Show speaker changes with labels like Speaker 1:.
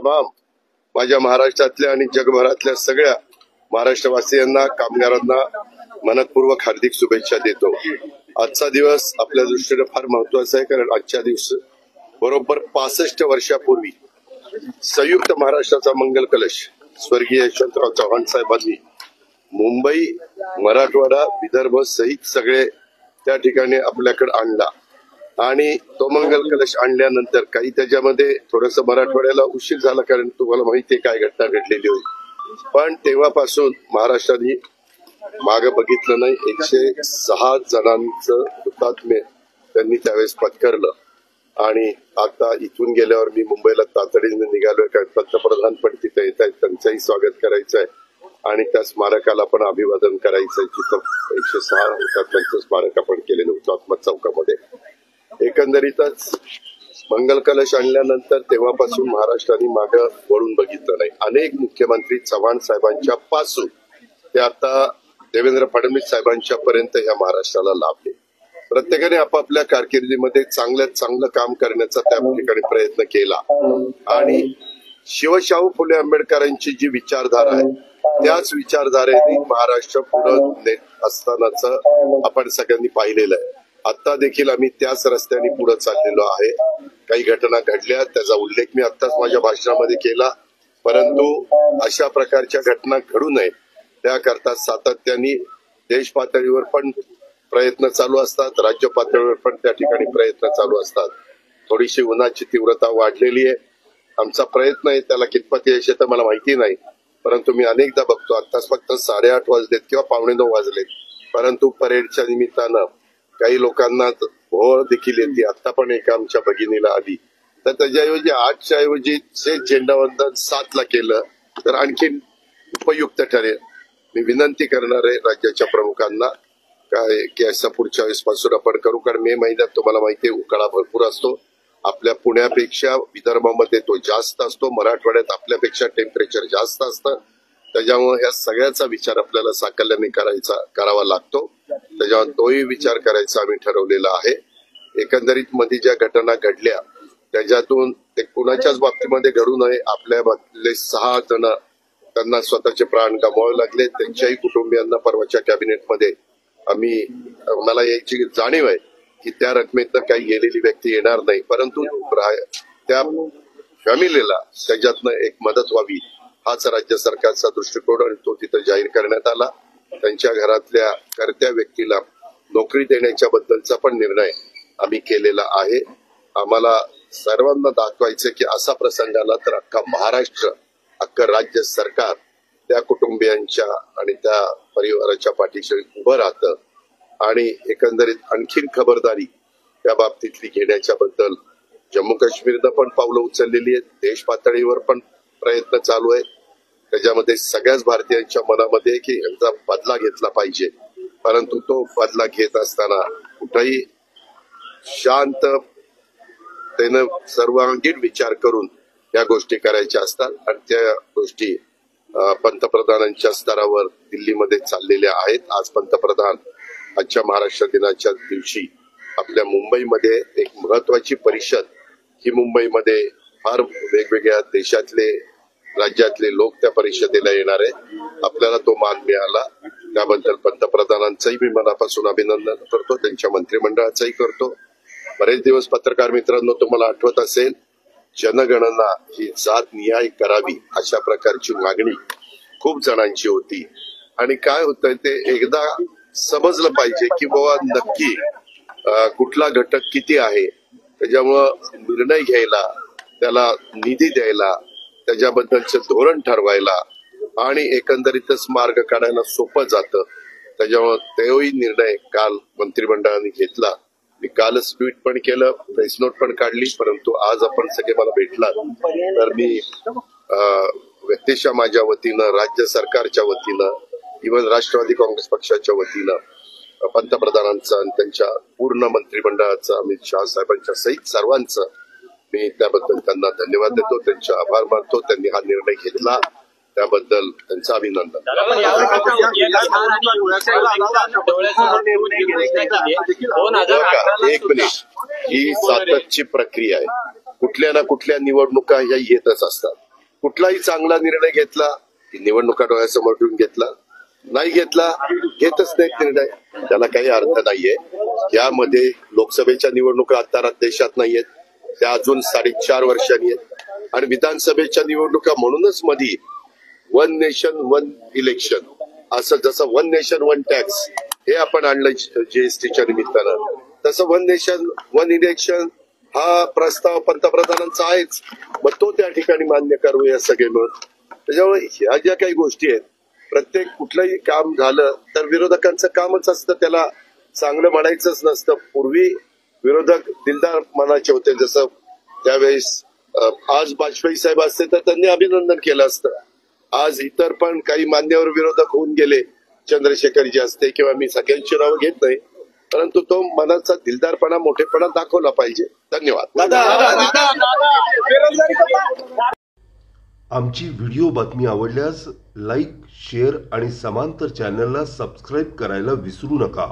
Speaker 1: तमाम माझ्या महाराष्ट्रातल्या आणि जगभरातल्या सगळ्या महाराष्ट्रवासियांना, कामगारांना मनपूर्वक हार्दिक शुभेच्छा देतो। आजचा दिवस आपल्या दृष्टीने फार महत्वाचा आहे, कारण आजच्या दिवशी बरोबर 65 वर्षापूर्वी संयुक्त महाराष्ट्राचा मंगल कलश स्वर्गीय यशवंतराव चव्हाण साहेबांनी मुंबई, मराठवाडा, विदर्भ सहित सगळे त्या ठिकाणी आपल्याकडे आणला आणि तो मंगल कलश आणल्यानंतर काही त्याच्यामध्ये थोडस मराठवाड्याला उशीर झाला, कारण तुम्हाला माहिती आहे काय घटना घडलेली होती। पण तेव्हापासून महाराष्ट्राने मागे बघितलं नाही। 106 जणांचं हुतात्म्य त्यांनी त्यावेळेस पत्करलं आणि आता इथून गेल्यावर मी मुंबईला तातडीने निघालोय, कारण पंतप्रधान पण तिथे येत आहेत, त्यांचंही स्वागत करायचं आहे आणि त्या स्मारकाला पण अभिवादन करायचंय, जिथं 106 हुतात्म्यांचं स्मारक आपण केलेलं हुतात्मा चौकामध्ये। एकंदरीतच मंगल कलश आणल्यानंतर तेव्हापासून महाराष्ट्राने मागे वळून बघितलं नाही। अनेक मुख्यमंत्री चव्हाण साहेबांच्या पासून ते आता देवेंद्र फडणवीस साहेबांच्या पर्यंत या महाराष्ट्राला लाभले। प्रत्येकाने आपापल्या कारकिर्दीमध्ये चांगल्यात चांगलं काम करण्याचा त्या ठिकाणी प्रयत्न केला आणि शिवशाहू फुले आंबेडकरांची जी विचारधारा आहे त्याच विचारधारेने महाराष्ट्र पुढे नेत असतानाच आपण सगळ्यांनी पाहिलेलं आहे। आता देखील आम्ही त्याच रस्त्याने पुढे चाललेलो आहे। काही घटना घडल्या त्याचा उल्लेख मी आत्ताच माझ्या भाषणामध्ये केला, परंतु अशा प्रकारच्या घटना घडू नये त्याकरता सातत्याने देश पातळीवर पण प्रयत्न चालू असतात, राज्य पातळीवर पण त्या ठिकाणी प्रयत्न चालू असतात। थोडीशी उन्हाची तीव्रता वाढलेली आहे, आमचा प्रयत्न आहे, त्याला कितपत यश येतं मला माहिती नाही, परंतु मी अनेकदा बघतो आत्ताच फक्त 8:30 वाजलेत किंवा 8:45 वाजलेत, परंतु परेडच्या निमित्तानं काही लोकांना ओळ देखील येते। आता पण एका आमच्या भगिनीला आली, तर त्याच्याऐवजी 8च्या ऐवजी झेंडावंदन 7ला केलं तर आणखी उपयुक्त ठरेल। मी विनंती करणार आहे राज्याच्या प्रमुखांना काय की असं पुढच्या वेळेस पासून आपण करू, कारण मे महिन्यात तुम्हाला माहिती आहे उकाडा भरपूर असतो। आपल्या पुण्यापेक्षा विदर्भामध्ये तो जास्त असतो, मराठवाड्यात आपल्यापेक्षा टेम्परेचर जास्त असतं, त्याच्यामुळे ह्या सगळ्याचा विचार आपल्याला साकल्याने करावा लागतो। त्याच्यावर तोही विचार करायचा आम्ही ठरवलेला आहे। एकंदरीत मध्ये ज्या घटना घडल्या त्याच्यातून ते कुणाच्याच बाबतीमध्ये घडू नये। आपल्यातले 6 जण त्यांना स्वतःचे प्राण गमवावे लागले, त्यांच्याही कुटुंबियांना परवाच्या कॅबिनेटमध्ये मला याची जाणीव आहे की त्या रकमेतनं काही गेलेली व्यक्ती येणार नाही, परंतु त्या फॅमिलीला त्याच्यातनं एक मदत व्हावी हाच राज्य सरकारचा दृष्टिकोन आणि तो तिथं जाहीर करण्यात आला। त्यांच्या घरातल्या कर्त्या व्यक्तीला नोकरी देण्याच्या बद्दलचा पण निर्णय आम्ही केलेला आहे। आम्हाला सर्वांना दाखवायचं की असा प्रसंग आला तर अख्खा महाराष्ट्र, अख्खं राज्य सरकार त्या कुटुंबियांच्या आणि त्या परिवाराच्या पाठीशी उभं राहतं आणि एकंदरीत आणखीन खबरदारी त्या बाबतीतली घेण्याच्या बद्दल जम्मू काश्मीरनं पण पावलं उचललेली आहेत, देश पातळीवर पण प्रयत्न चालू आहे। त्याच्यामध्ये सगळ्याच भारतीयांच्या मनामध्ये की यांचा बदला घेतला पाहिजे, परंतु तो बदला घेत असताना कुठेही शांततेनं सर्वांगीण विचार करून या गोष्टी करायच्या असतात आणि त्या गोष्टी पंतप्रधानांच्या स्तरावर दिल्लीमध्ये चाललेल्या आहेत। आज पंतप्रधान आजच्या महाराष्ट्र दिनाच्या दिवशी आपल्या मुंबईमध्ये एक महत्वाची परिषद ही मुंबईमध्ये फार वेगवेगळ्या देशातले राज्यातले लोक त्या परिषदेला येणार आहेत। आपल्याला तो मान मिळाला त्याबद्दल पंतप्रधानांचंही मी मनापासून अभिनंदन करतो, त्यांच्या मंत्रिमंडळाचंही करतो। बरेच दिवस पत्रकार मित्रांनो तुम्हाला आठवत असेल जनगणना ही जात निहाय करावी अशा प्रकारची मागणी खूप जणांची होती आणि काय होतंय ते एकदा समजलं पाहिजे की बाबा नक्की कुठला घटक किती आहे, त्याच्यामुळं निर्णय घ्यायला, त्याला निधी द्यायला, त्याच्याबद्दलचं धोरण ठरवायला आणि एकंदरीतच मार्ग काढायला सोपं जातं। त्याच्यामुळे तोही निर्णय काल मंत्रिमंडळाने घेतला। मी कालच ट्विट पण केलं, प्रेस नोट पण काढली, परंतु आज आपण सगळे मला भेटलात तर मी व्यक्तिशः माझ्या वतीनं, राज्य सरकारच्या वतीनं, इव्हन राष्ट्रवादी काँग्रेस पक्षाच्या वतीनं पंतप्रधानांचं आणि त्यांच्या पूर्ण मंत्रिमंडळाचं, अमित शहा साहेबांच्या सहित सर्वांचं मी त्याबद्दल त्यांना धन्यवाद देतो, त्यांचे आभार मानतो। त्यांनी हा निर्णय घेतला त्याबद्दल त्यांचं अभिनंदन। एक मिनिट, ही सातत्याची प्रक्रिया आहे, कुठल्या ना कुठल्या निवडणुका ह्या येतच असतात। कुठलाही चांगला निर्णय घेतला निवडणुका डोळ्यासमोर ठेवून घेतला, नाही घेतला घेतच नाही निर्णय, त्याला काही अर्थ नाहीये. यामध्ये लोकसभेच्या निवडणुका आता देशात नाहीयेत, त्या अजून 4.5 वर्षांनी आहेत आणि विधानसभेच्या निवडणुका म्हणूनच मध्ये वन नेशन वन इलेक्शन असं जसं वन नेशन वन टॅक्स हे आपण आणलं जीएसटीच्या निमित्तानं, तसं वन नेशन वन इलेक्शन हा प्रस्ताव पंतप्रधानांचा आहेच. मग तो त्या ठिकाणी मान्य करूया सगळे मिळून. त्याच्यामुळे ह्या ज्या काही गोष्टी आहेत, प्रत्येक कुठलंही काम झालं तर विरोधकांचं कामच असतं त्याला चांगलं म्हणायचंच नसतं. पूर्वी विरोधक दिलदार मनाचे होते, जसं त्यावेळेस आज वाजपेयी साहेब असते तर त्यांनी अभिनंदन केलं असतं. आज इतर पण काही मान्यवर विरोधक होऊन गेले, चंद्रशेखरजी असते किंवा मी सगळ्यांची नावं घेत नाही, परंतु तो मनाचा दिलदारपणा मोठेपणा दाखवला पाहिजे. धन्यवाद.
Speaker 2: आमची व्हिडिओ बातमी आवडल्यास लाईक, शेअर आणि समांतर चॅनलला सबस्क्राईब करायला विसरू नका.